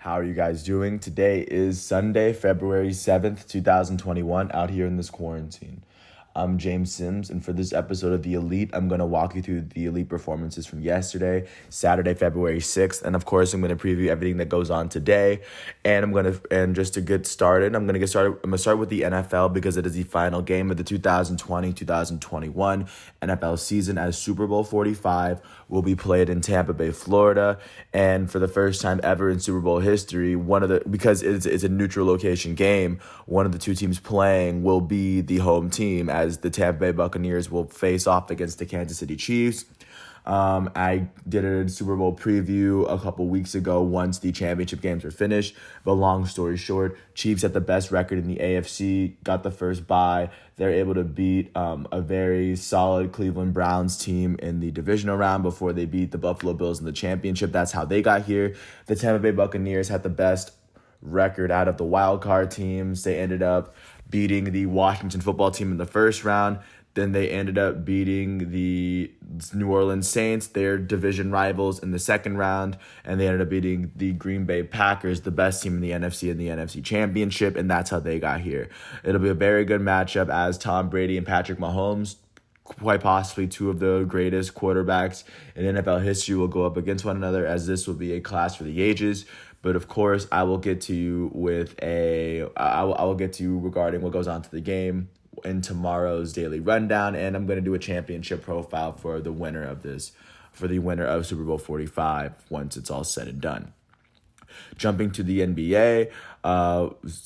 How are you guys doing? Today is Sunday, February 7th, 2021, out here in this quarantine. I'm James Sims, and for this episode of The Elite, I'm going to walk you through the Elite performances from yesterday, Saturday, February 6th, and of course, I'm going to preview everything that goes on today. And just to get started, I'm going to start with the NFL because it is the final game of the 2020-2021 NFL season, as Super Bowl 45 will be played in Tampa Bay, Florida, and for the first time ever in Super Bowl history, because it's a neutral location game, one of the two teams playing will be the home team, as the Tampa Bay Buccaneers will face off against the Kansas City Chiefs. I did a Super Bowl preview a couple weeks ago once the championship games were finished. But long story short, Chiefs had the best record in the AFC, got the first bye. They're able to beat a very solid Cleveland Browns team in the divisional round before they beat the Buffalo Bills in the championship. That's how they got here. The Tampa Bay Buccaneers had the best record out of the wild card teams. They ended up beating the Washington football team in the first round. Then they ended up beating the New Orleans Saints, their division rivals, in the second round. And they ended up beating the Green Bay Packers, the best team in the NFC in the NFC Championship. And that's how they got here. It'll be a very good matchup as Tom Brady and Patrick Mahomes, quite possibly two of the greatest quarterbacks in NFL history, will go up against one another, as this will be a clash for the ages. But of course, I will get to you regarding what goes on to the game in tomorrow's daily rundown, and I'm going to do a championship profile for the winner of Super Bowl 45 once it's all said and done. Jumping to the NBA,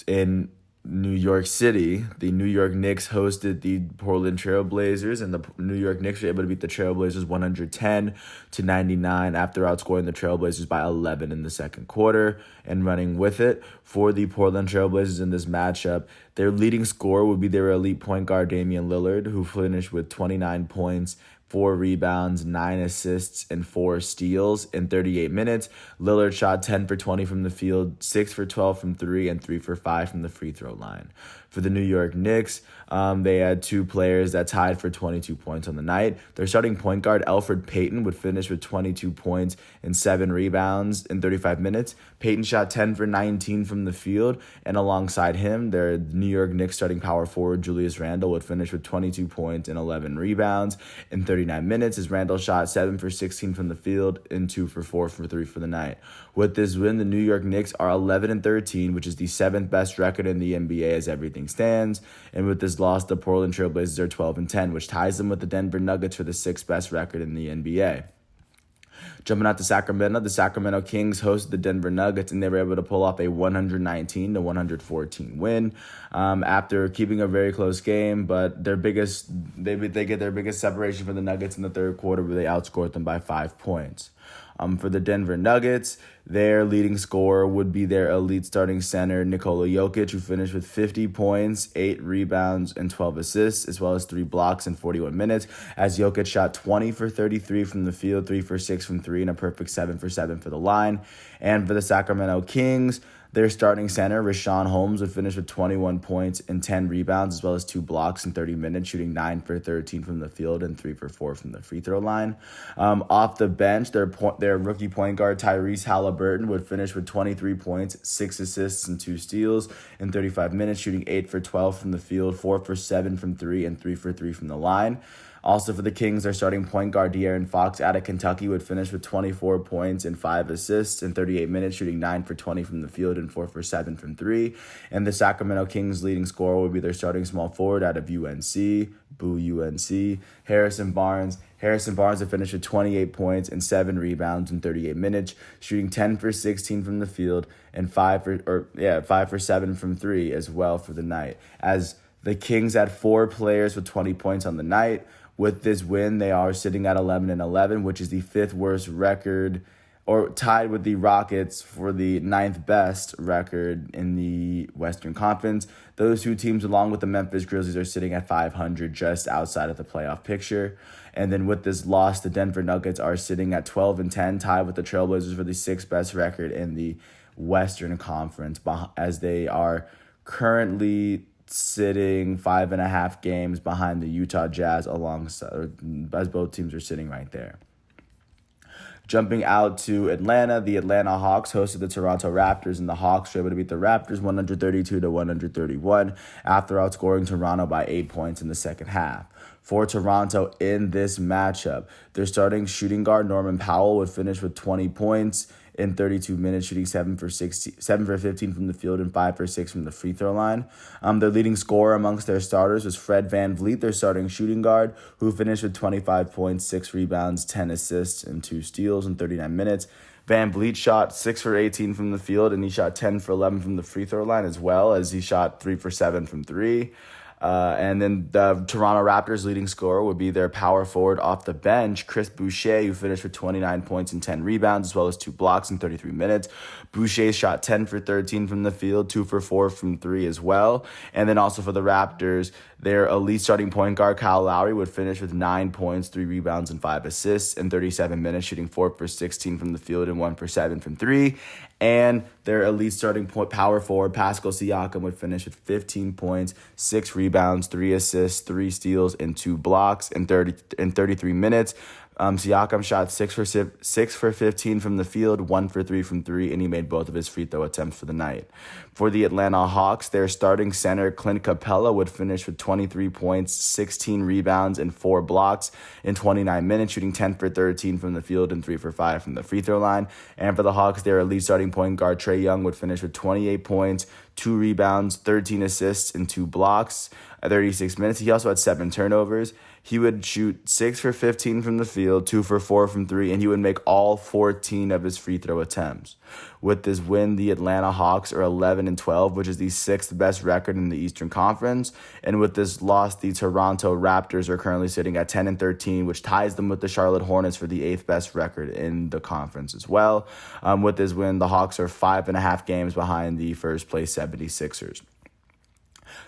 in New York City, the New York Knicks hosted the Portland Trailblazers, and the New York Knicks were able to beat the Trailblazers 110-99 after outscoring the Trailblazers by 11 in the second quarter. And running with it for the Portland Trailblazers in this matchup, their leading scorer would be their elite point guard Damian Lillard, who finished with 29 points, 4 rebounds, 9 assists, and 4 steals in 38 minutes. Lillard shot 10 for 20 from the field, 6 for 12 from 3, and 3 for 5 from the free throw line. For the New York Knicks, they had two players that tied for 22 points on the night. Their starting point guard, Elfrid Payton, would finish with 22 points and 7 rebounds in 35 minutes. Payton shot 10 for 19 from the field, and alongside him, their New York Knicks starting power forward, Julius Randle, would finish with 22 points and 11 rebounds in 39 minutes, as Randle shot 7 for 16 from the field and 2 for 4 for 3 for the night. With this win, the New York Knicks are 11-13, which is the 7th best record in the NBA as everything stands. And with this loss, the Portland Trailblazers are 12-10, which ties them with the Denver Nuggets for the 6th best record in the NBA. Jumping out to Sacramento, the Sacramento Kings hosted the Denver Nuggets, and they were able to pull off a 119-114 win after keeping a very close game. But they get their biggest separation from the Nuggets in the third quarter, where they outscored them by 5 points. For the Denver Nuggets, their leading scorer would be their elite starting center, Nikola Jokic, who finished with 50 points, 8 rebounds, and 12 assists, as well as 3 blocks in 41 minutes, as Jokic shot 20 for 33 from the field, 3 for 6 from 3, and a perfect 7 for 7 for the line. And for the Sacramento Kings, their starting center, Richaun Holmes, would finish with 21 points and 10 rebounds, as well as 2 blocks in 30 minutes, shooting 9 for 13 from the field and 3 for 4 from the free throw line. Off the bench, their rookie point guard, Tyrese Halliburton, would finish with 23 points, 6 assists, and 2 steals in 35 minutes, shooting 8 for 12 from the field, 4 for 7 from 3, and 3 for 3 from the line. Also for the Kings, their starting point guard, De'Aaron Fox, out of Kentucky, would finish with 24 points and 5 assists in 38 minutes, shooting 9 for 20 from the field and 4 for 7 from 3. And the Sacramento Kings' leading scorer would be their starting small forward out of UNC, Harrison Barnes. Harrison Barnes would finish with 28 points and 7 rebounds in 38 minutes, shooting 10 for 16 from the field and 5 for 7 from 3 as well for the night. As the Kings had 4 players with 20 points on the night. With this win, they are sitting at 11-11, which is the 5th worst record, or tied with the Rockets for the 9th best record in the Western Conference. Those two teams, along with the Memphis Grizzlies, are sitting at 500, just outside of the playoff picture. And then with this loss, the Denver Nuggets are sitting at 12-10, tied with the Trailblazers for the 6th best record in the Western Conference, as they are currently sitting 5.5 games behind the Utah Jazz, alongside, as both teams are sitting right there. Jumping out to Atlanta, the Atlanta Hawks hosted the Toronto Raptors, and the Hawks were able to beat the Raptors 132-131 after outscoring Toronto by 8 points in the second half. For Toronto in this matchup, their starting shooting guard Norman Powell would finish with 20 points in 32 minutes, shooting 7 for 15 from the field and 5 for 6 from the free throw line. Their leading scorer amongst their starters was Fred VanVleet, their starting shooting guard, who finished with 25 points, 6 rebounds, 10 assists, and 2 steals in 39 minutes. VanVleet shot 6 for 18 from the field, and he shot 10 for 11 from the free throw line, as well as he shot 3 for 7 from 3. And then the Toronto Raptors leading scorer would be their power forward off the bench, Chris Boucher, who finished with 29 points and 10 rebounds, as well as 2 blocks in 33 minutes. Boucher shot 10 for 13 from the field, 2 for 4 from 3 as well. And then also for the Raptors, their elite starting point guard, Kyle Lowry, would finish with 9 points, 3 rebounds, and 5 assists in 37 minutes, shooting 4 for 16 from the field and 1 for 7 from 3. And their elite starting point power forward, Pascal Siakam, would finish with 15 points, 6 rebounds, 3 assists, 3 steals, and 2 blocks in 33 minutes. Siakam shot 6 for 15 from the field, 1 for 3 from 3, and he made both of his free throw attempts for the night. For the Atlanta Hawks, their starting center, Clint Capella, would finish with 23 points, 16 rebounds, and 4 blocks in 29 minutes, shooting 10 for 13 from the field and 3 for 5 from the free throw line. And for the Hawks, their elite starting point guard, Trae Young, would finish with 28 points, 2 rebounds, 13 assists, and 2 blocks at 36 minutes. He also had 7 turnovers. He would shoot 6 for 15 from the field, 2 for 4 from 3, and he would make all 14 of his free throw attempts. With this win, the Atlanta Hawks are 11-12, which is the 6th best record in the Eastern Conference. And with this loss, the Toronto Raptors are currently sitting at 10-13, which ties them with the Charlotte Hornets for the 8th best record in the conference as well. With this win, the Hawks are 5.5 games behind the first place 76ers.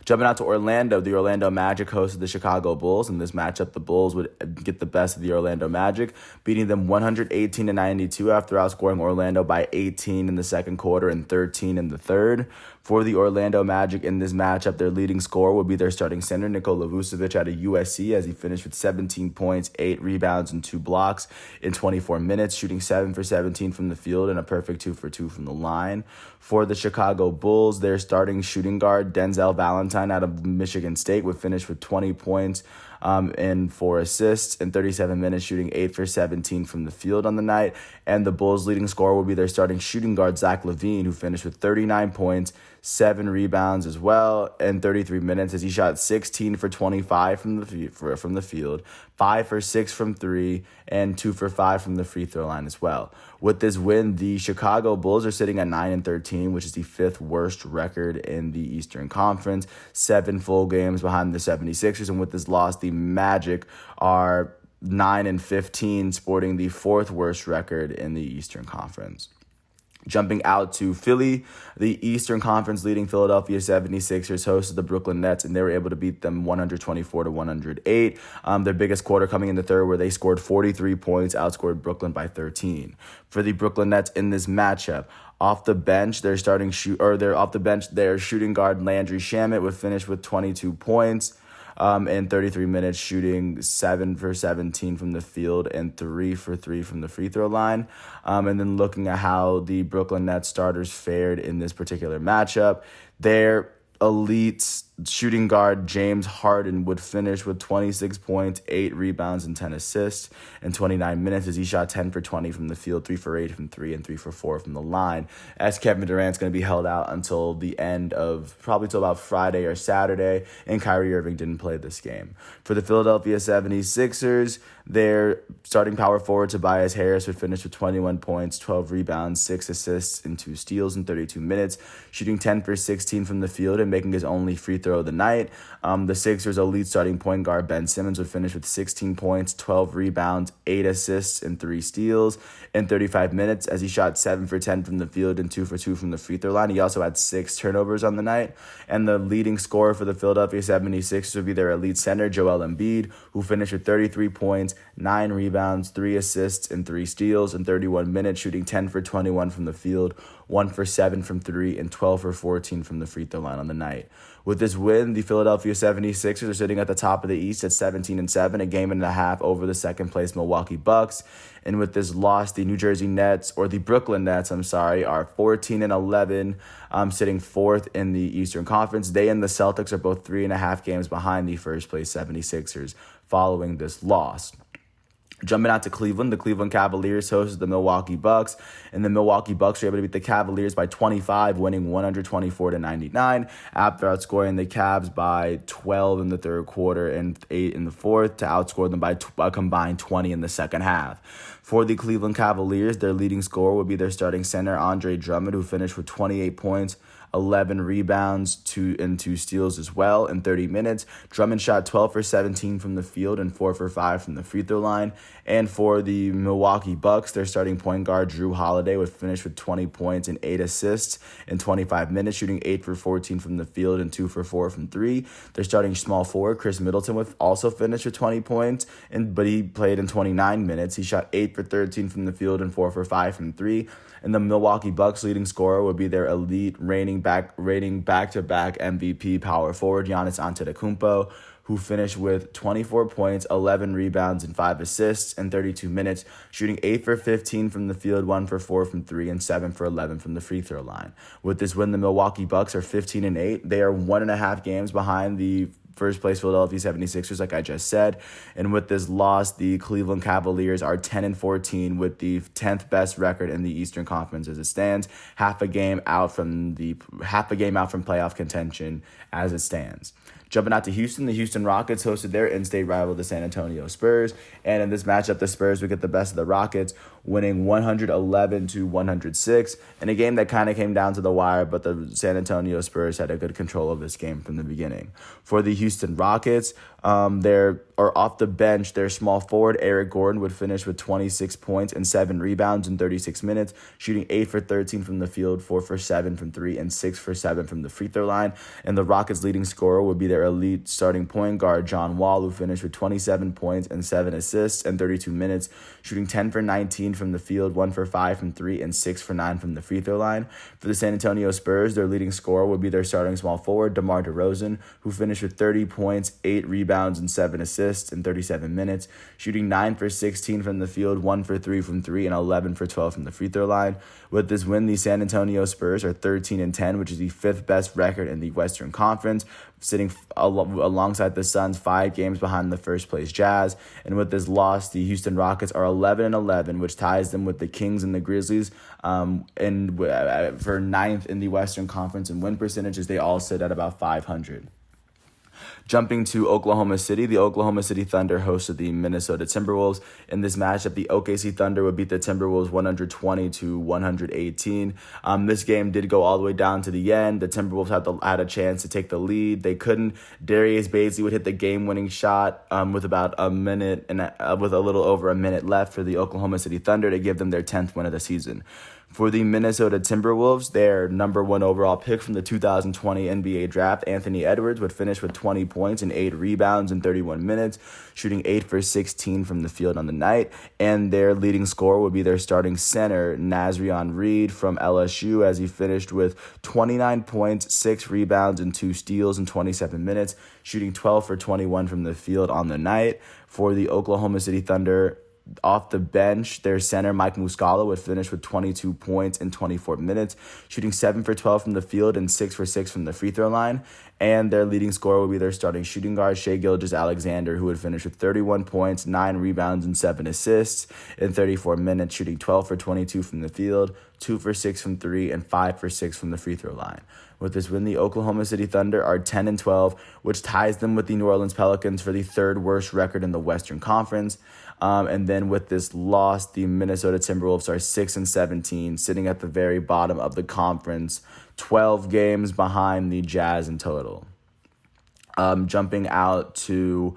Jumping out to Orlando, the Orlando Magic hosted the Chicago Bulls. In this matchup, the Bulls would get the best of the Orlando Magic, beating them 118-92 after outscoring Orlando by 18 in the second quarter and 13 in the third. For the Orlando Magic in this matchup, their leading scorer would be their starting center, Nikola Vucevic, out of USC, as he finished with 17 points, 8 rebounds, and 2 blocks in 24 minutes, shooting 7 for 17 from the field and a perfect 2 for 2 from the line. For the Chicago Bulls, their starting shooting guard, Denzel Valentine, out of Michigan State, would finish with 20 points and 4 assists in 37 minutes, shooting 8 for 17 from the field on the night. And the Bulls' leading scorer will be their starting shooting guard, Zach LaVine, who finished with 39 points, 7 rebounds as well in 33 minutes, as he shot 16 for 25 from the field, 5 for 6 from 3, and 2 for 5 from the free throw line as well. With this win, the Chicago Bulls are sitting at 9-13, which is the 5th worst record in the Eastern Conference, 7 full games behind the 76ers. And with this loss, the Magic are 9-15, sporting the 4th worst record in the Eastern Conference. Jumping out to Philly, the Eastern Conference leading Philadelphia 76ers hosted the Brooklyn Nets, and they were able to beat them 124-108. Their biggest quarter coming in the third, where they scored 43 points, outscored Brooklyn by 13. For the Brooklyn Nets in this matchup, off the bench, their shooting guard Landry Shamet would finish with 22 points. In 33 minutes, shooting 7 for 17 from the field and 3 for 3 from the free throw line. And then looking at how the Brooklyn Nets starters fared in this particular matchup, their elite shooting guard James Harden would finish with 26 points, 8 rebounds, and 10 assists in 29 minutes, as he shot 10 for 20 from the field, 3 for 8 from 3, and 3 for 4 from the line, as Kevin Durant's going to be held out until the end of, probably till about Friday or Saturday, and Kyrie Irving didn't play this game. For the Philadelphia 76ers, their starting power forward Tobias Harris would finish with 21 points, 12 rebounds, 6 assists, and 2 steals in 32 minutes, shooting 10 for 16 from the field and making his only free throw of the night. The Sixers' elite starting point guard Ben Simmons would finish with 16 points, 12 rebounds, 8 assists, and 3 steals in 35 minutes, as he shot 7 for 10 from the field and 2 for 2 from the free throw line. He also had 6 turnovers on the night. And the leading scorer for the Philadelphia 76ers would be their elite center, Joel Embiid, who finished with 33 points, 9 rebounds, 3 assists, and 3 steals in 31 minutes, shooting 10 for 21 from the field, 1 for 7 from 3, and 12 for 14 from the free throw line on the night. With this win, the Philadelphia 76ers are sitting at the top of the East at 17-7, a game and a half over the second-place Milwaukee Bucks. And with this loss, the New Jersey Nets, or the Brooklyn Nets, are 14-11, sitting fourth in the Eastern Conference. They and the Celtics are both 3.5 games behind the first-place 76ers following this loss. Jumping out to Cleveland, the Cleveland Cavaliers hosted the Milwaukee Bucks, and the Milwaukee Bucks were able to beat the Cavaliers by 25, winning 124-99 after outscoring the Cavs by 12 in the third quarter and 8 in the fourth to outscore them by a combined 20 in the second half. For the Cleveland Cavaliers, their leading scorer would be their starting center, Andre Drummond, who finished with 28 points, 11 rebounds, 2 steals as well in 30 minutes. Drummond shot 12 for 17 from the field and 4 for 5 from the free throw line. And for the Milwaukee Bucks, their starting point guard, Drew Holiday, would finish with 20 points and 8 assists in 25 minutes, shooting 8 for 14 from the field and 2 for 4 from 3. Their starting small forward, Chris Middleton, would also finish with 20 points, but he played in 29 minutes. He shot 8 for 13 from the field and 4 for 5 from 3. And the Milwaukee Bucks leading scorer would be their elite reigning back-to-back MVP power forward, Giannis Antetokounmpo, who finished with 24 points, 11 rebounds, and 5 assists in 32 minutes, shooting 8 for 15 from the field, 1 for 4 from 3, and 7 for 11 from the free throw line. With this win, the Milwaukee Bucks are 15-8. They are 1.5 games behind the first place Philadelphia 76ers, like I just said. And with this loss, the Cleveland Cavaliers are 10-14 with the 10th best record in the Eastern Conference as it stands, half a game out from playoff contention as it stands. Jumping out to Houston, the Houston Rockets hosted their in-state rival, the San Antonio Spurs. And in this matchup, the Spurs would get the best of the Rockets, winning 111-106 in a game that kind of came down to the wire, but the San Antonio Spurs had a good control of this game from the beginning. For the Houston Rockets, off the bench, their small forward, Eric Gordon, would finish with 26 points and 7 rebounds in 36 minutes, shooting 8 for 13 from the field, 4 for 7 from 3, and 6 for 7 from the free throw line. And the Rockets' leading scorer would be their elite starting point guard, John Wall, who finished with 27 points and 7 assists in 32 minutes, shooting 10 for 19 from the field, 1 for 5 from 3, and 6 for 9 from the free throw line. For the San Antonio Spurs, their leading scorer would be their starting small forward, DeMar DeRozan, who finished with 30 points, 8 rebounds, and 7 assists in 37 minutes, shooting 9 for 16 from the field, 1 for 3 from 3, and 11 for 12 from the free throw line. With this win, the San Antonio Spurs are 13-10, which is the 5th best record in the Western Conference, sitting alongside the Suns 5 games behind the first place Jazz. And with this loss, the Houston Rockets are 11-11, which ties them with the Kings and the Grizzlies for 9th in the Western Conference in win percentages. They all sit at about 500. Jumping to Oklahoma City, the Oklahoma City Thunder hosted the Minnesota Timberwolves. In this matchup, the OKC Thunder would beat the Timberwolves 120-118. This game did go all the way down to the end. The Timberwolves had a chance to take the lead. They couldn't. Darius Bazley would hit the game-winning shot with about a minute with a little over a minute left for the Oklahoma City Thunder to give them their 10th win of the season. For the Minnesota Timberwolves, their number 1 overall pick from the 2020 NBA draft, Anthony Edwards, would finish with 20 points and 8 rebounds in 31 minutes, shooting 8 for 16 from the field on the night. And their leading scorer would be their starting center, Nazrion Reed from LSU, as he finished with 29 points, 6 rebounds, and 2 steals in 27 minutes, shooting 12 for 21 from the field on the night. For the Oklahoma City Thunder, off the bench, their center, Mike Muscala, would finish with 22 points in 24 minutes, shooting 7 for 12 from the field and 6 for 6 from the free throw line. And their leading scorer would be their starting shooting guard, Shai Gilgeous-Alexander, who would finish with 31 points, 9 rebounds, and 7 assists in 34 minutes, shooting 12 for 22 from the field, 2 for 6 from 3, and 5 for 6 from the free throw line. With this win, the Oklahoma City Thunder are 10-12, which ties them with the New Orleans Pelicans for the 3rd worst record in the Western Conference. And then with this loss, the Minnesota Timberwolves are 6-17, sitting at the very bottom of the conference, 12 games behind the Jazz in total. Jumping out to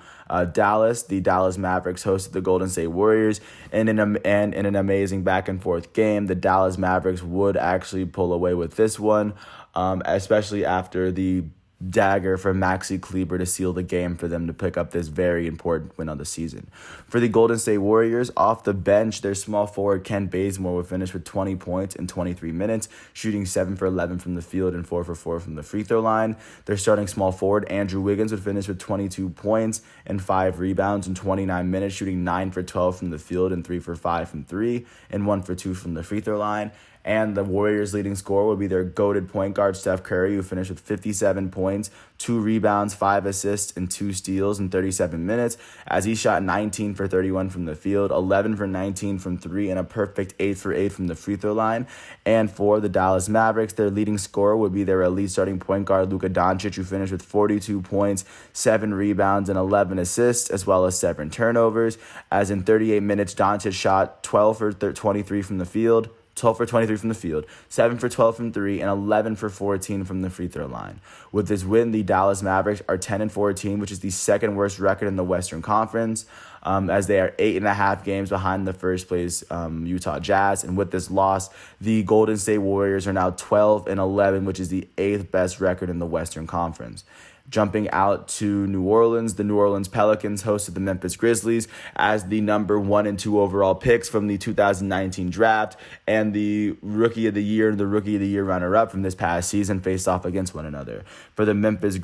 Dallas, the Dallas Mavericks hosted the Golden State Warriors, and in an amazing back-and-forth game, the Dallas Mavericks would actually pull away with this one, especially after the dagger for Maxi Kleber to seal the game for them to pick up this very important win of the season. For the Golden State Warriors, off the bench, their small forward Ken Bazemore would finish with 20 points in 23 minutes, shooting 7 for 11 from the field and 4 for 4 from the free throw line. Their starting small forward Andrew Wiggins would finish with 22 points and 5 rebounds in 29 minutes, shooting 9 for 12 from the field and 3 for 5 from 3 and 1 for 2 from the free throw line. And the Warriors' leading scorer would be their goated point guard, Steph Curry, who finished with 57 points, 2 rebounds, 5 assists, and 2 steals in 37 minutes, as he shot 19 for 31 from the field, 11 for 19 from 3, and a perfect 8 for 8 from the free throw line. And for the Dallas Mavericks, their leading scorer would be their elite starting point guard, Luka Doncic, who finished with 42 points, 7 rebounds, and 11 assists, as well as 7 turnovers, as in 38 minutes, Doncic shot 12 for 23 from the field, 12 for 23 from the field, 7 for 12 from 3, and 11 for 14 from the free throw line. With this win, the Dallas Mavericks are 10-14, which is the second worst record in the Western Conference, as they are 8.5 games behind the first place Utah Jazz. And with this loss, the Golden State Warriors are now 12-11, which is the 8th best record in the Western Conference. Jumping out to New Orleans, the New Orleans Pelicans hosted the Memphis Grizzlies as the number 1 and 2 overall picks from the 2019 draft, and the Rookie of the Year and the Rookie of the Year runner-up from this past season faced off against one another. For the in this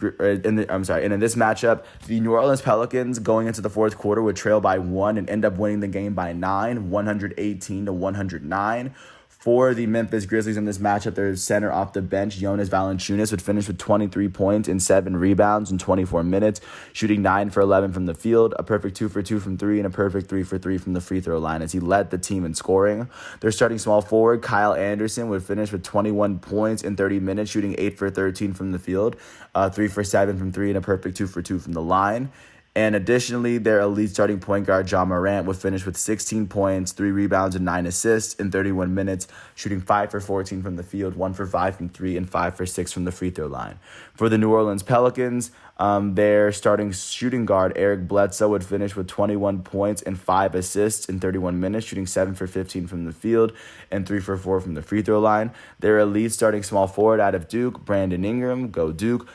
matchup, the New Orleans Pelicans going into the fourth quarter would trail by 1 and end up winning the game by 9, 118-109. For the Memphis Grizzlies in this matchup, their center off the bench, Jonas Valanciunas, would finish with 23 points and 7 rebounds in 24 minutes, shooting 9 for 11 from the field, a perfect 2 for 2 from 3, and a perfect 3 for 3 from the free throw line as he led the team in scoring. Their starting small forward, Kyle Anderson, would finish with 21 points in 30 minutes, shooting 8 for 13 from the field, 3 for 7 from 3, and a perfect 2 for 2 from the line. And additionally, their elite starting point guard, Ja Morant, would finish with 16 points, 3 rebounds, and 9 assists in 31 minutes, shooting 5 for 14 from the field, 1 for 5 from 3, and 5 for 6 from the free throw line. For the New Orleans Pelicans, their starting shooting guard, Eric Bledsoe, would finish with 21 points and 5 assists in 31 minutes, shooting 7 for 15 from the field and 3 for 4 from the free throw line. Their elite starting small forward out of Duke, Brandon Ingram, go Duke,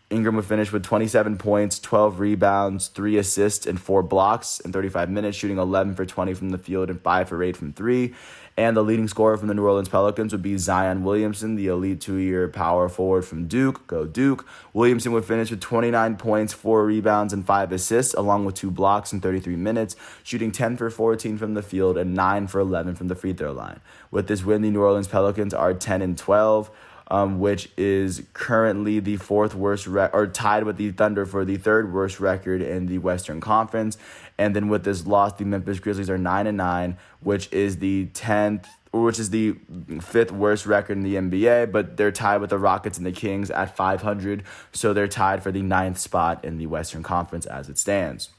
Ingram would finish with 27 points, 12 rebounds, 3 assists, and 4 blocks in 35 minutes, shooting 11 for 20 from the field and 5 for 8 from 3. And the leading scorer from the New Orleans Pelicans would be Zion Williamson, the elite 2-year power forward from Duke. Go Duke. Williamson would finish with 29 points, 4 rebounds, and 5 assists, along with 2 blocks in 33 minutes, shooting 10 for 14 from the field and 9 for 11 from the free throw line. With this win, the New Orleans Pelicans are 10-12. Which is currently the 4th worst or tied with the Thunder for the 3rd worst record in the Western Conference. And then with this loss, the Memphis Grizzlies are 9-9, which is the 5th worst record in the NBA, but they're tied with the Rockets and the Kings at 500, so they're tied for the 9th spot in the Western Conference as it stands.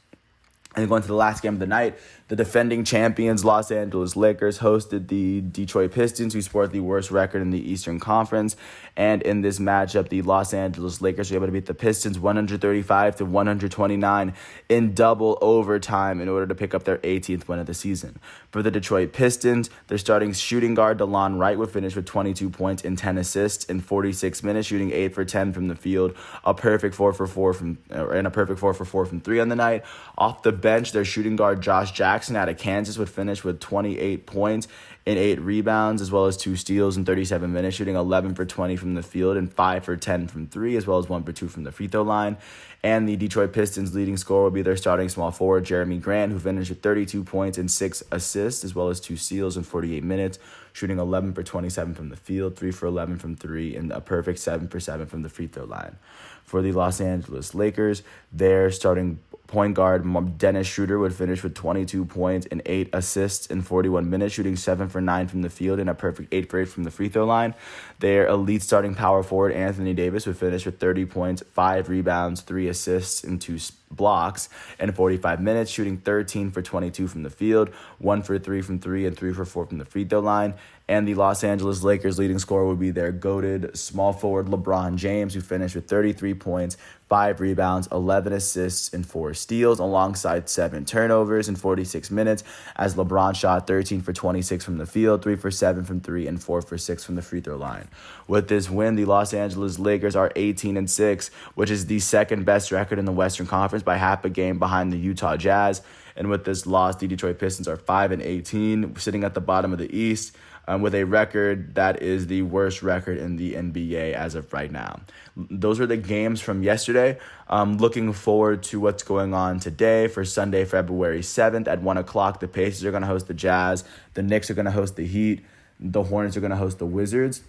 And going to the last game of the night, the defending champions Los Angeles Lakers hosted the Detroit Pistons, who sport the worst record in the Eastern Conference. And in this matchup, the Los Angeles Lakers were able to beat the Pistons 135-129 in double overtime in order to pick up their 18th win of the season. For the Detroit Pistons, their starting shooting guard DeLon Wright would finish with 22 points and 10 assists in 46 minutes, shooting 8 for 10 from the field, a perfect 4 for 4 from 3 on the night. Off the bench, their shooting guard Josh Jackson out of Kansas would finish with 28 points and 8 rebounds, as well as 2 steals in 37 minutes, shooting 11 for 20 from the field and 5 for 10 from 3, as well as 1 for 2 from the free throw line. And the Detroit Pistons leading scorer will be their starting small forward, Jeremy Grant, who finished with 32 points and 6 assists, as well as 2 steals in 48 minutes, shooting 11 for 27 from the field, 3 for 11 from 3, and a perfect 7 for 7 from the free throw line. For the Los Angeles Lakers, their starting point guard Dennis Schroeder would finish with 22 points and 8 assists in 41 minutes, shooting 7 for 9 from the field and a perfect 8 for 8 from the free throw line. Their elite starting power forward Anthony Davis would finish with 30 points, 5 rebounds, 3 assists, and 2 blocks in 45 minutes, shooting 13 for 22 from the field, 1 for 3 from 3, and 3 for 4 from the free throw line. And the Los Angeles Lakers leading scorer would be their goated small forward LeBron James, who finished with 33 points, 5 rebounds, 11 assists, and 4 steals, alongside 7 turnovers in 46 minutes, as LeBron shot 13 for 26 from the field, 3 for 7 from 3, and 4 for 6 from the free throw line. With this win, the Los Angeles Lakers are 18-6, which is the second best record in the Western Conference by half a game behind the Utah Jazz. And with this loss, the Detroit Pistons are 5-18, sitting at the bottom of the East, with a record that is the worst record in the NBA as of right now. Those are the games from yesterday. Looking forward to what's going on today for Sunday, February 7th at 1 o'clock. The Pacers are going to host the Jazz. The Knicks are going to host the Heat. The Hornets are going to host the Wizards.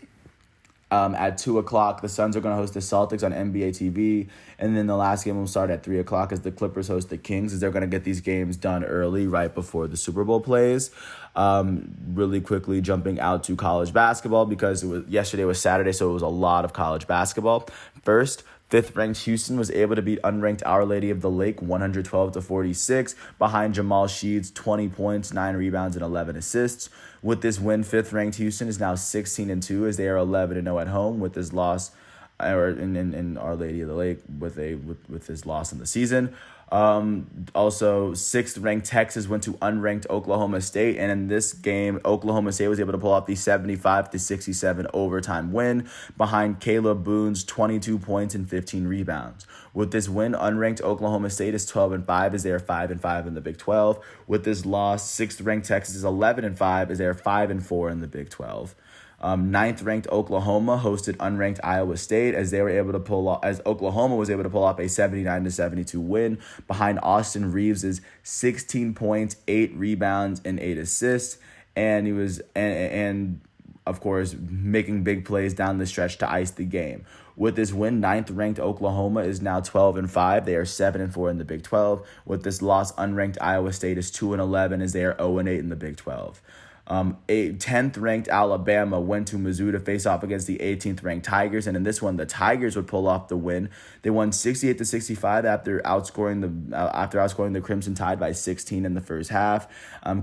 At 2 o'clock, the Suns are going to host the Celtics on NBA TV. And then the last game will start at 3 o'clock as the Clippers host the Kings, as they're going to get these games done early right before the Super Bowl plays. Really quickly jumping out to college basketball, because yesterday was Saturday, so it was a lot of college basketball. First, 5th-ranked Houston was able to beat unranked Our Lady of the Lake 112-46 behind Jamal Sheed's 20 points, 9 rebounds, and 11 assists. With this win, 5th-ranked Houston is now 16-2 as they are 11-0 at home. With this loss, or in Our Lady of the Lake, with his loss in the season. Also, 6th-ranked Texas went to unranked Oklahoma State, and in this game, Oklahoma State was able to pull off the 75-67 overtime win behind Caleb Boone's 22 points and 15 rebounds. With this win, unranked Oklahoma State is 12-5 as they are 5-5 in the Big 12. With this loss, 6th-ranked Texas is 11-5 as they are 5-4 in the Big 12. 9th-ranked Oklahoma hosted unranked Iowa State as Oklahoma was able to pull off a 79-72 win behind Austin Reeves' 16 points, 8 rebounds, and 8 assists, and he was and of course making big plays down the stretch to ice the game. With this win, 9th-ranked Oklahoma is now 12-5. They are 7-4 in the Big 12. With this loss, unranked Iowa State is 2-11 as they are 0-8 in the Big 12. 10th-ranked Alabama went to Mizzou to face off against the 18th-ranked Tigers, and in this one, the Tigers would pull off the win. They won 68-65 after outscoring the Crimson Tide by 16 in the first half.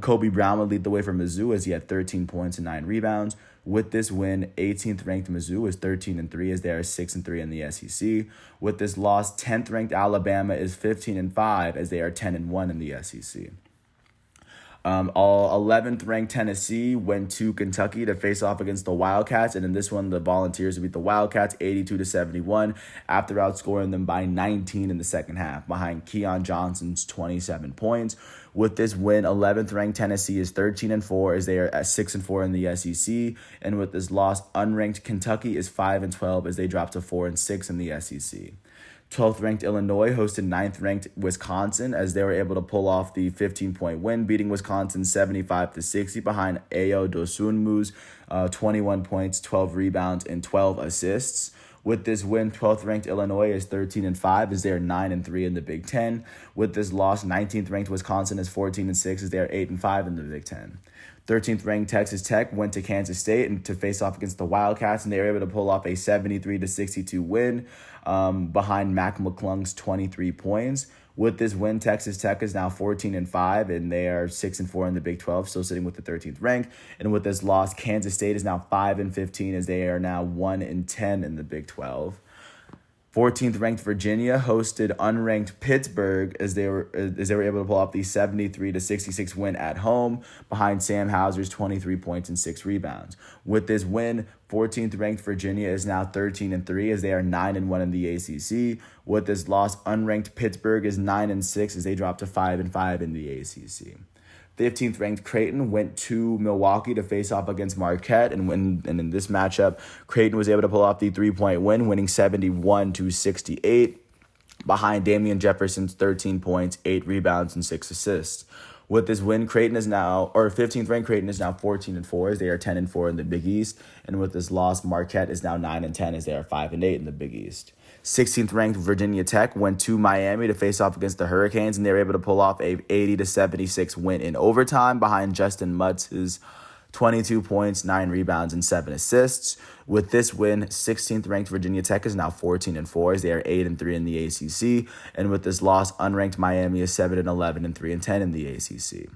Kobe Brown would lead the way for Mizzou as he had 13 points and 9 rebounds. With this win, 18th-ranked Mizzou is 13-3 as they are 6-3 in the SEC. With this loss, 10th-ranked Alabama is 15-5 as they are 10-1 in the SEC. 11th-ranked Tennessee went to Kentucky to face off against the Wildcats, and in this one, the Volunteers beat the Wildcats 82-71 after outscoring them by 19 in the second half behind Keon Johnson's 27 points. With this win, 11th-ranked Tennessee is 13-4 as they are at 6-4 in the SEC, and with this loss, unranked Kentucky is 5-12 as they drop to 4-6 in the SEC. 12th-ranked Illinois hosted 9th-ranked Wisconsin as they were able to pull off the 15-point win, beating Wisconsin 75-60 behind Ayo Dosunmu's 21 points, 12 rebounds, and 12 assists. With this win, 12th-ranked Illinois is 13-5 as they are 9-3 in the Big Ten. With this loss, 19th-ranked Wisconsin is 14-6 as they are 8-5 in the Big Ten. 13th-ranked Texas Tech went to Kansas State and to face off against the Wildcats, and they were able to pull off a 73-62 win behind Mac McClung's 23 points. With this win, Texas Tech is now 14-5, and they are 6-4 in the Big 12, still sitting with the 13th rank. And with this loss, Kansas State is now 5-15, as they are now 1-10 in the Big 12. 14th ranked Virginia hosted unranked Pittsburgh as they were able to pull off the 73-66 win at home behind Sam Hauser's 23 points and 6 rebounds. With this win, 14th ranked Virginia is now 13-3 as they are 9-1 in the ACC. With this loss, unranked Pittsburgh is 9-6 as they drop to 5-5 in the ACC. 15th ranked Creighton went to Milwaukee to face off against Marquette, and in this matchup, Creighton was able to pull off the 3-point win, winning 71-68 behind Damian Jefferson's 13 points, 8 rebounds, and 6 assists. With this win, 15th ranked Creighton is now 14-4 as they are 10-4 in the Big East, and with this loss, Marquette is now 9-10 as they are 5-8 in the Big East. 16th ranked Virginia Tech went to Miami to face off against the Hurricanes, and they were able to pull off a 80-76 win in overtime behind Justin Mutz's 22 points, 9 rebounds, and 7 assists. With this win, 16th ranked Virginia Tech is now 14-4 as they are 8-3 in the ACC, and with this loss, unranked Miami is 7-11 and 3-10 in the ACC.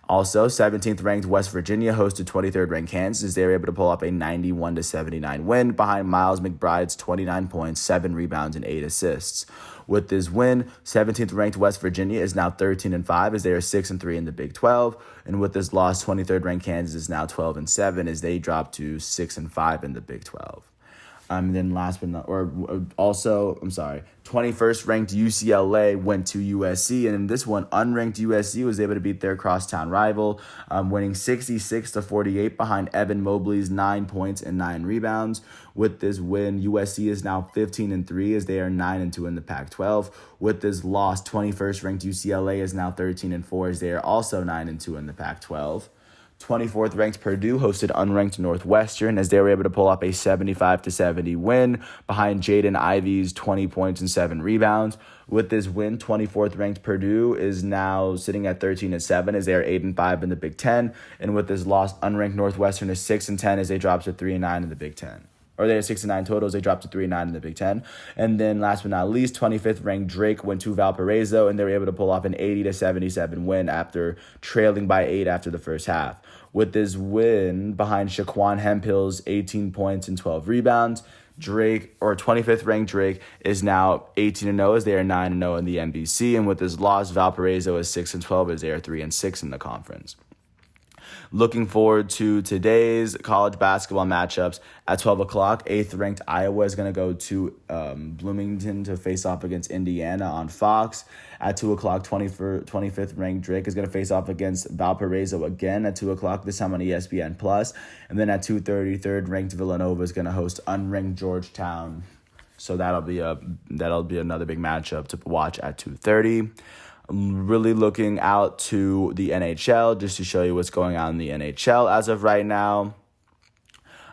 Also, 17th ranked West Virginia hosted 23rd ranked Kansas. They were able to pull off a 91-79 win behind Miles McBride's 29 points, 7 rebounds, and 8 assists. With this win, 17th ranked West Virginia is now 13-5 as they are 6-3 in the Big 12. And with this loss, 23rd ranked Kansas is now 12-7 as they drop to 6-5 in the Big 12. Then last but not, or also, 21st ranked UCLA went to USC, and in this one, unranked USC was able to beat their crosstown rival, winning 66-48 behind Evan Mobley's 9 points and 9 rebounds. With this win, USC is now 15-3 as they are 9-2 in the Pac-12. With this loss, 21st ranked UCLA is now 13-4 as they are also 9-2 in the Pac-12. 24th ranked Purdue hosted unranked Northwestern as they were able to pull off a 75-70 win behind Jaden Ivey's 20 points and 7 rebounds. With this win, 24th ranked Purdue is now sitting at 13-7 as they are 8-5 in the Big Ten. And with this loss, unranked Northwestern is 6-10 as they drop to 3-9 in the Big Ten. Or they had 6-9 totals. They dropped to 3-9 in the Big Ten. And then last but not least, 25th ranked Drake went to Valparaiso, and they were able to pull off an 80-77 win after trailing by 8 after the first half. With this win behind Shaquan Hemphill's 18 points and 12 rebounds, 25th ranked Drake is now 18-0 as they are 9-0 in the NBC. And with this loss, Valparaiso is 6-12 as they are 3-6 in the conference. Looking forward to today's college basketball matchups at 12 o'clock. 8th ranked Iowa is going to go to Bloomington to face off against Indiana on Fox. At 2 o'clock, 25th ranked Drake is going to face off against Valparaiso again at 2 o'clock, this time on ESPN+. And then at 2:30, 3rd ranked Villanova is going to host unranked Georgetown. So that'll be another big matchup to watch at 2:30. Really looking out to the NHL just to show you what's going on in the NHL as of right now,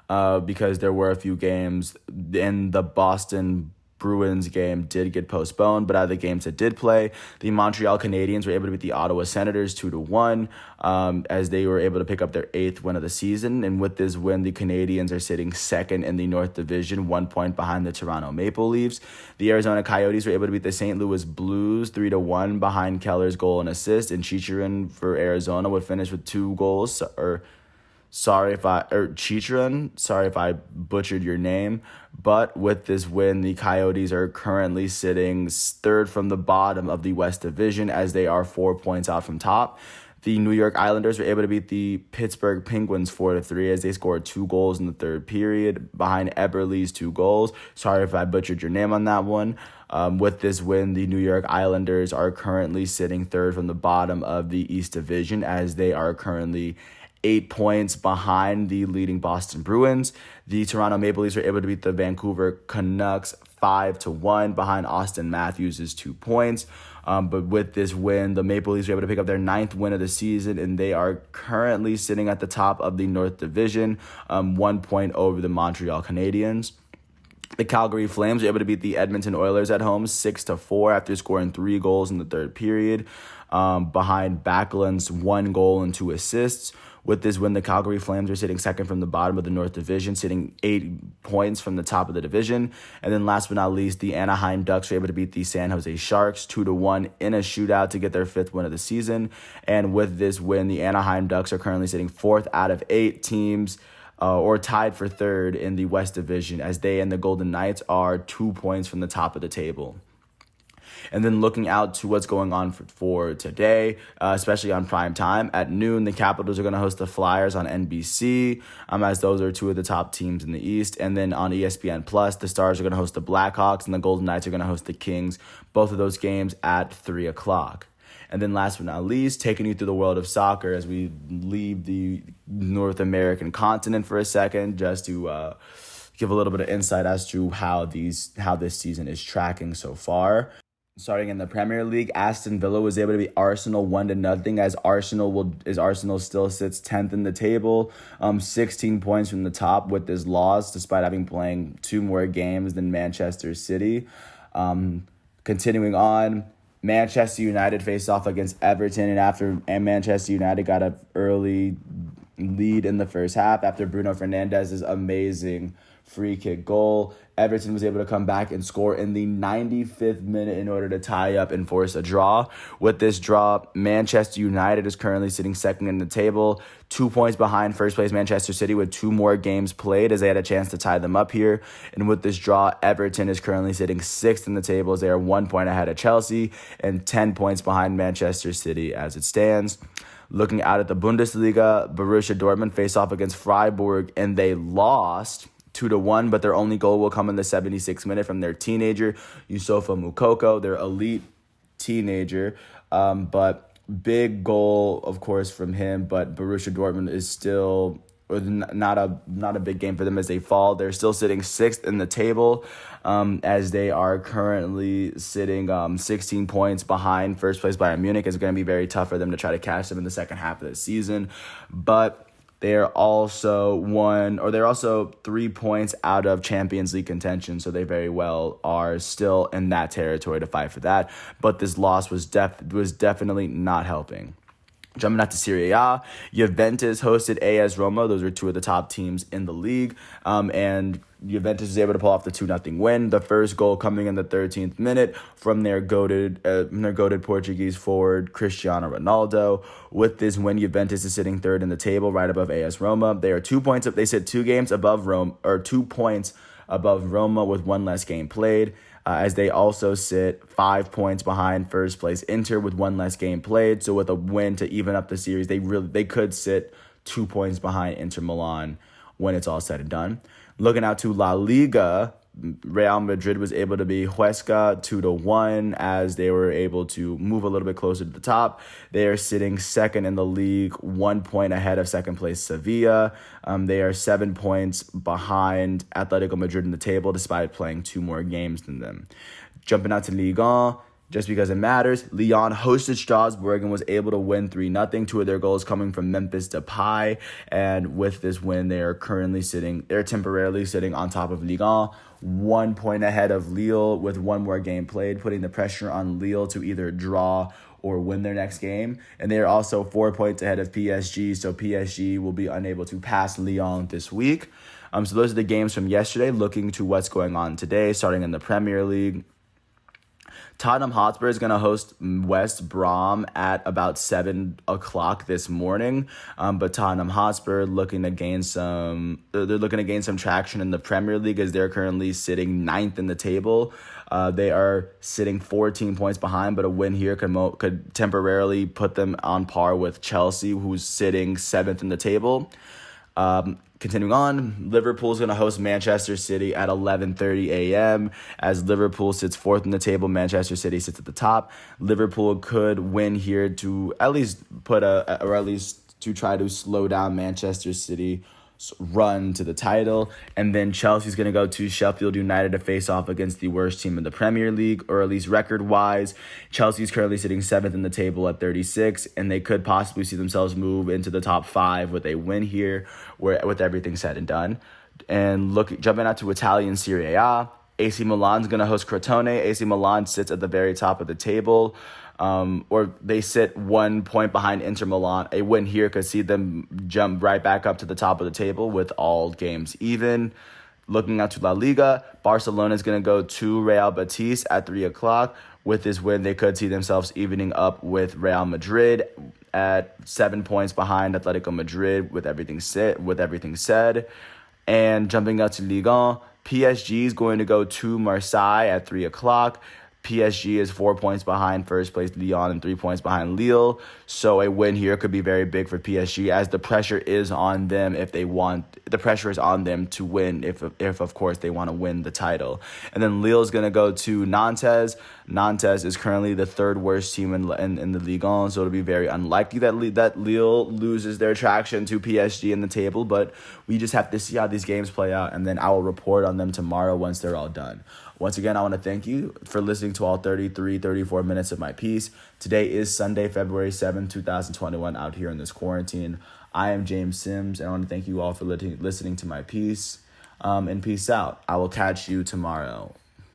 because there were a few games in the Boston Bruins game did get postponed, but out of the games that did play, the Montreal Canadiens were able to beat the Ottawa Senators 2-1, as they were able to pick up their 8th win of the season. And with this win, the Canadiens are sitting 2nd in the North Division, 1 point behind the Toronto Maple Leafs. The Arizona Coyotes were able to beat the St. Louis Blues 3-1 behind Keller's goal and assist, and Chicharron for Arizona would finish with 2 goals, Chicharron, sorry if I butchered your name, but with this win, the Coyotes are currently sitting 3rd from the bottom of the West Division as they are 4 points out from top. The New York Islanders were able to beat the Pittsburgh Penguins 4-3 as they scored 2 goals in the 3rd period behind Eberle's 2 goals. Sorry if I butchered your name on that one. With this win, the New York Islanders are currently sitting 3rd from the bottom of the East Division as they are currently 8 points behind the leading Boston Bruins. The Toronto Maple Leafs were able to beat the Vancouver Canucks 5-1 behind Austin Matthews' 2 points. But with this win, the Maple Leafs were able to pick up their 9th win of the season, and they are currently sitting at the top of the North Division, 1 point over the Montreal Canadiens. The Calgary Flames were able to beat the Edmonton Oilers at home 6-4 after scoring 3 goals in the 3rd period, behind Backlund's 1 goal and 2 assists. With this win, the Calgary Flames are sitting 2nd from the bottom of the North Division, sitting 8 points from the top of the division. And then last but not least, the Anaheim Ducks were able to beat the San Jose Sharks 2-1 in a shootout to get their 5th win of the season. And with this win, the Anaheim Ducks are currently sitting 4th out of 8 teams, or tied for 3rd in the West Division, as they and the Golden Knights are 2 points from the top of the table. And then looking out to what's going on for today, especially on prime time. At noon, the Capitals are going to host the Flyers on NBC, as those are 2 of the top teams in the East. And then on ESPN+, the Stars are going to host the Blackhawks, and the Golden Knights are going to host the Kings, both of those games at 3 o'clock. And then last but not least, taking you through the world of soccer as we leave the North American continent for a second, just to give a little bit of insight as to how this season is tracking so far. Starting in the Premier League, Aston Villa was able to beat Arsenal 1-0 as Arsenal still sits 10th in the table, 16 points from the top with this loss, despite having playing 2 more games than Manchester City. Continuing on, Manchester United faced off against Everton, and Manchester United got an early lead in the first half after Bruno Fernandes's amazing free kick goal. Everton was able to come back and score in the 95th minute in order to tie up and force a draw. With this draw, Manchester United is currently sitting second in the table, 2 points behind first place Manchester City with 2 more games played as they had a chance to tie them up here. And with this draw, Everton is currently sitting sixth in the table as they are 1 point ahead of Chelsea and 10 points behind Manchester City as it stands. Looking out at the Bundesliga, Borussia Dortmund faced off against Freiburg and they lost 2-1, but their only goal will come in the 76th minute from their teenager, Yusufa Moukoko, their elite teenager. But big goal, of course, from him, but Borussia Dortmund is still not a big game for them as they fall. They're still sitting sixth in the table as they are currently sitting 16 points behind first place Bayern Munich. It's going to be very tough for them to try to catch them in the second half of the season. But they're also 3 points out of Champions League contention, so they very well are still in that territory to fight for that. But this loss was definitely not helping. Jumping out to Serie A, Juventus hosted AS Roma. Those are two of the top teams in the league. And Juventus was able to pull off the 2-0 win. The first goal coming in the 13th minute from their goated Portuguese forward, Cristiano Ronaldo. With this win, Juventus is sitting third in the table, right above AS Roma. They are 2 points up. They sit 2 games above Rome, or 2 points above Roma with one less game played. As they also sit 5 points behind first place Inter with one less game played. So with a win to even up the series, they could sit 2 points behind Inter Milan when it's all said and done. Looking out to La Liga, Real Madrid was able to beat Huesca 2-1 as they were able to move a little bit closer to the top. They are sitting second in the league, 1 point ahead of second place Sevilla. They are 7 points behind Atletico Madrid in the table despite playing 2 more games than them. Jumping out to Ligue 1, just because it matters, Lyon hosted Strasbourg and was able to win 3-0. 2 of their goals coming from Memphis Depay. And with this win, they're temporarily sitting on top of Ligue 1, 1 point ahead of Lille with 1 more game played, putting the pressure on Lille to either draw or win their next game. And they are also 4 points ahead of PSG, so PSG will be unable to pass Lyon this week. So those are the games from yesterday. Looking to what's going on today, starting in the Premier League. Tottenham Hotspur is going to host West Brom at about 7 o'clock this morning. But Tottenham Hotspur looking to gain some traction in the Premier League as they're currently sitting 9th in the table. They are sitting 14 points behind, but a win here could temporarily put them on par with Chelsea, who's sitting 7th in the table. Continuing on, Liverpool is going to host Manchester City at 11:30 a.m. As Liverpool sits 4th in the table, Manchester City sits at the top. Liverpool could win here to at least to try to slow down Manchester City run to the title. And then Chelsea's going to go to Sheffield United to face off against the worst team in the Premier League, or at least record-wise. Chelsea's currently sitting 7th in the table at 36, and they could possibly see themselves move into the top 5 with a win here with everything said and done. And jumping out to Italian Serie A, AC Milan's going to host Crotone. AC Milan sits at the very top of the table. Or they sit 1 point behind Inter Milan. A win here could see them jump right back up to the top of the table with all games even. Looking out to La Liga, Barcelona is going to go to Real Betis at 3 o'clock. With this win, they could see themselves evening up with Real Madrid at 7 points behind Atletico Madrid with everything said. And jumping out to Ligue 1, PSG is going to go to Marseille at 3 o'clock. PSG is 4 points behind first place Lyon and 3 points behind Lille. So a win here could be very big for PSG as the pressure is on them the pressure is on them to win if of course they want to win the title. And then Lille is going to go to Nantes. Nantes is currently the 3rd worst team in the Ligue 1, so it'll be very unlikely that Lille loses their traction to PSG in the table, but we just have to see how these games play out, and then I will report on them tomorrow once they're all done. Once again, I want to thank you for listening to all 34 minutes of my piece. Today is Sunday, February 7th, 2021, out here in this quarantine. I am James Sims, and I want to thank you all for listening to my piece. And peace out. I will catch you tomorrow.